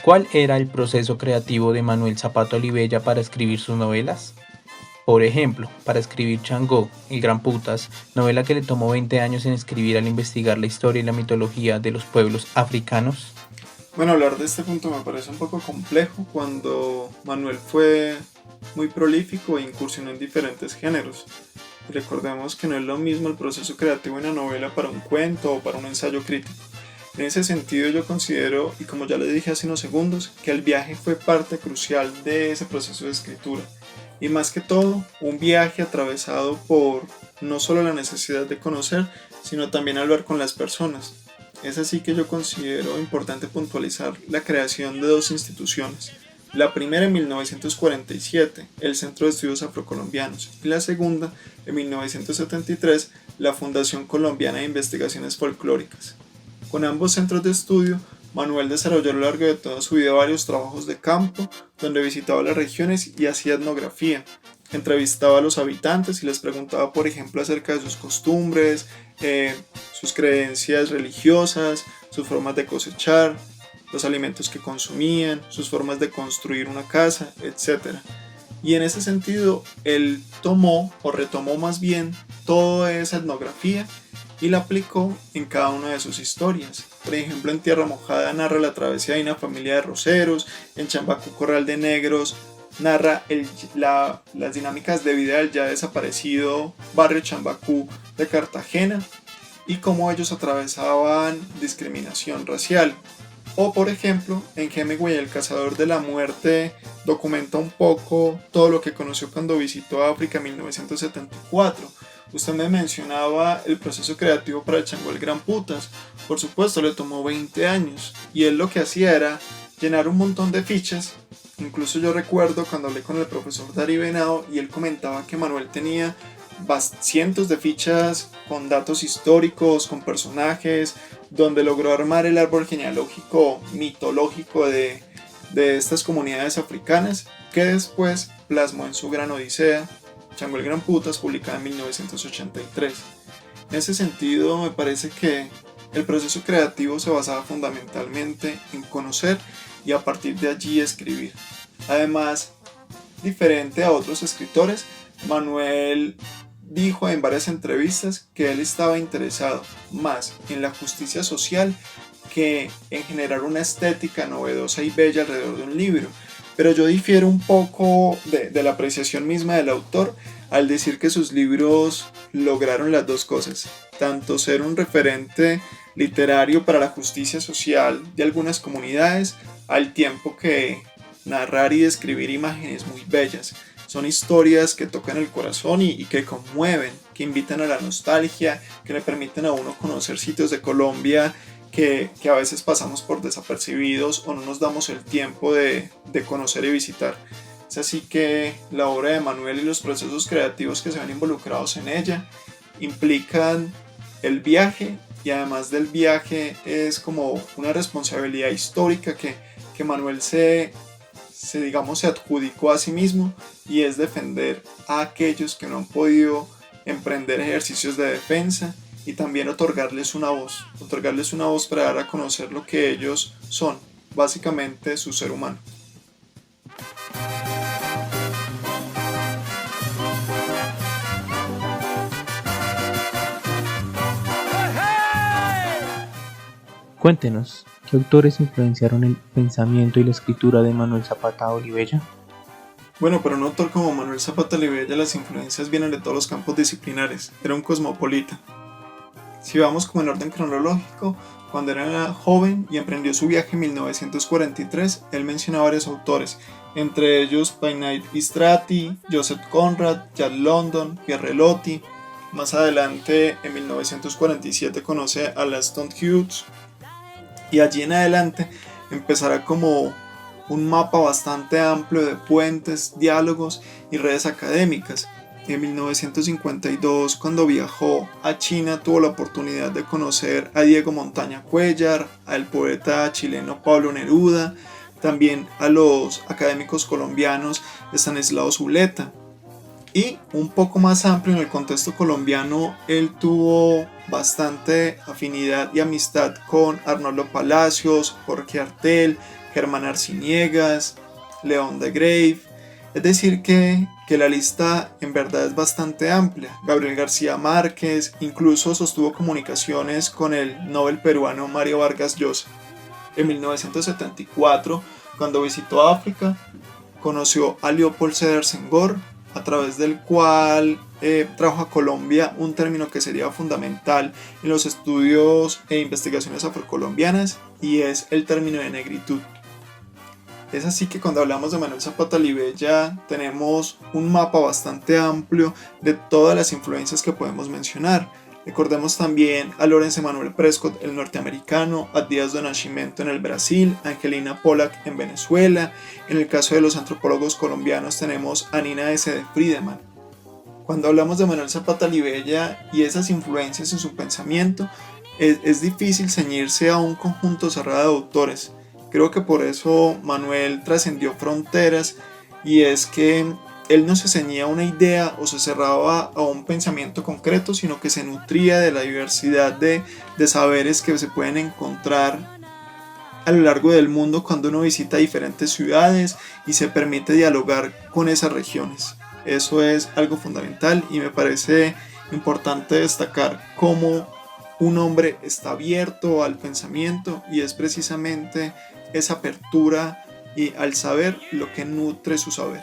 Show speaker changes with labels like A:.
A: ¿Cuál era el proceso creativo de Manuel Zapata Olivella para escribir sus novelas? Por ejemplo, para escribir Changó, el Gran Putas, novela que le tomó 20 años en escribir al investigar la historia y la mitología de los pueblos africanos.
B: Bueno, hablar de este punto me parece un poco complejo cuando Manuel fue muy prolífico e incursionó en diferentes géneros. Y recordemos que no es lo mismo el proceso creativo de una novela para un cuento o para un ensayo crítico. En ese sentido yo considero, y como ya le dije hace unos segundos, que el viaje fue parte crucial de ese proceso de escritura. Y más que todo, un viaje atravesado por no solo la necesidad de conocer, sino también hablar con las personas. Es así que yo considero importante puntualizar la creación de dos instituciones. La primera en 1947, el Centro de Estudios Afrocolombianos, y la segunda en 1973, la Fundación Colombiana de Investigaciones Folclóricas. Con ambos centros de estudio, Manuel desarrolló a lo largo de toda su vida varios trabajos de campo, donde visitaba las regiones y hacía etnografía. Entrevistaba a los habitantes y les preguntaba, por ejemplo, acerca de sus costumbres, sus creencias religiosas, sus formas de cosechar, los alimentos que consumían, sus formas de construir una casa, etc. Y en ese sentido, él tomó o retomó más bien toda esa etnografía y la aplicó en cada una de sus historias. Por ejemplo, en Tierra Mojada narra la travesía de una familia de roceros, en Chambacú Corral de Negros narra las dinámicas de vida del ya desaparecido barrio Chambacú de Cartagena y cómo ellos atravesaban discriminación racial. O por ejemplo, en Hemingway el cazador de la muerte documenta un poco todo lo que conoció cuando visitó África en 1974. Usted me mencionaba el proceso creativo para el Changó el Gran Putas. Por supuesto, le tomó 20 años y él lo que hacía era llenar un montón de fichas. Incluso yo recuerdo cuando hablé con el profesor Dari Venado y él comentaba que Manuel tenía cientos de fichas con datos históricos, con personajes, donde logró armar el árbol genealógico mitológico de estas comunidades africanas, que después plasmó en su gran odisea, Changó el Gran Putas, publicada en 1983. En ese sentido, me parece que el proceso creativo se basaba fundamentalmente en conocer y a partir de allí escribir. Además, diferente a otros escritores, Manuel dijo en varias entrevistas que él estaba interesado más en la justicia social que en generar una estética novedosa y bella alrededor de un libro. Pero yo difiero un poco de la apreciación misma del autor al decir que sus libros lograron las dos cosas, tanto ser un referente literario para la justicia social de algunas comunidades, al tiempo que narrar y describir imágenes muy bellas. Son historias que tocan el corazón y que conmueven, que invitan a la nostalgia, que le permiten a uno conocer sitios de Colombia que a veces pasamos por desapercibidos o no nos damos el tiempo de conocer y visitar. Es así que la obra de Manuel y los procesos creativos que se ven involucrados en ella implican el viaje y además del viaje es como una responsabilidad histórica que Manuel se adjudicó a sí mismo y es defender a aquellos que no han podido emprender ejercicios de defensa y también otorgarles una voz para dar a conocer lo que ellos son, básicamente su ser humano.
A: Cuéntenos, ¿qué autores influenciaron el pensamiento y la escritura de Manuel Zapata Olivella?
B: Bueno, para un autor como Manuel Zapata Olivella las influencias vienen de todos los campos disciplinares, era un cosmopolita. Si vamos como en orden cronológico, cuando era joven y emprendió su viaje en 1943, él menciona a varios autores, entre ellos Payne Istrati, Joseph Conrad, Jack London, Pierre Loti. Más adelante, en 1947, conoce aLaston Hughes y allí en adelante empezará como un mapa bastante amplio de puentes, diálogos y redes académicas. En 1952, cuando viajó a China, tuvo la oportunidad de conocer a Diego Montaña Cuéllar, al poeta chileno Pablo Neruda, también a los académicos colombianos Estanislao Zuleta. Y un poco más amplio en el contexto colombiano, él tuvo bastante afinidad y amistad con Arnoldo Palacios, Jorge Artel, Germán Arciniegas, León de Grave. Es decir que la lista en verdad es bastante amplia. Gabriel García Márquez incluso sostuvo comunicaciones con el Nobel peruano Mario Vargas Llosa. En 1974, cuando visitó África, conoció a Leopold Sédar Senghor, a través del cual trajo a Colombia un término que sería fundamental en los estudios e investigaciones afrocolombianas, y es el término de negritud. Es así que cuando hablamos de Manuel Zapata Olivella tenemos un mapa bastante amplio de todas las influencias que podemos mencionar. Recordemos también a Lawrence Emmanuel Prescott, el norteamericano, a Díaz do Nascimento en el Brasil, a Angelina Pollack en Venezuela. En el caso de los antropólogos colombianos tenemos a Nina S. de Friedemann. Cuando hablamos de Manuel Zapata Olivella y esas influencias en su pensamiento, es difícil ceñirse a un conjunto cerrado de autores. Creo que por eso Manuel trascendió fronteras, y es que él no se ceñía a una idea o se cerraba a un pensamiento concreto, sino que se nutría de la diversidad de saberes que se pueden encontrar a lo largo del mundo cuando uno visita diferentes ciudades y se permite dialogar con esas regiones. Eso es algo fundamental, y me parece importante destacar cómo un hombre está abierto al pensamiento, y es precisamente esa apertura y al saber lo que nutre su saber.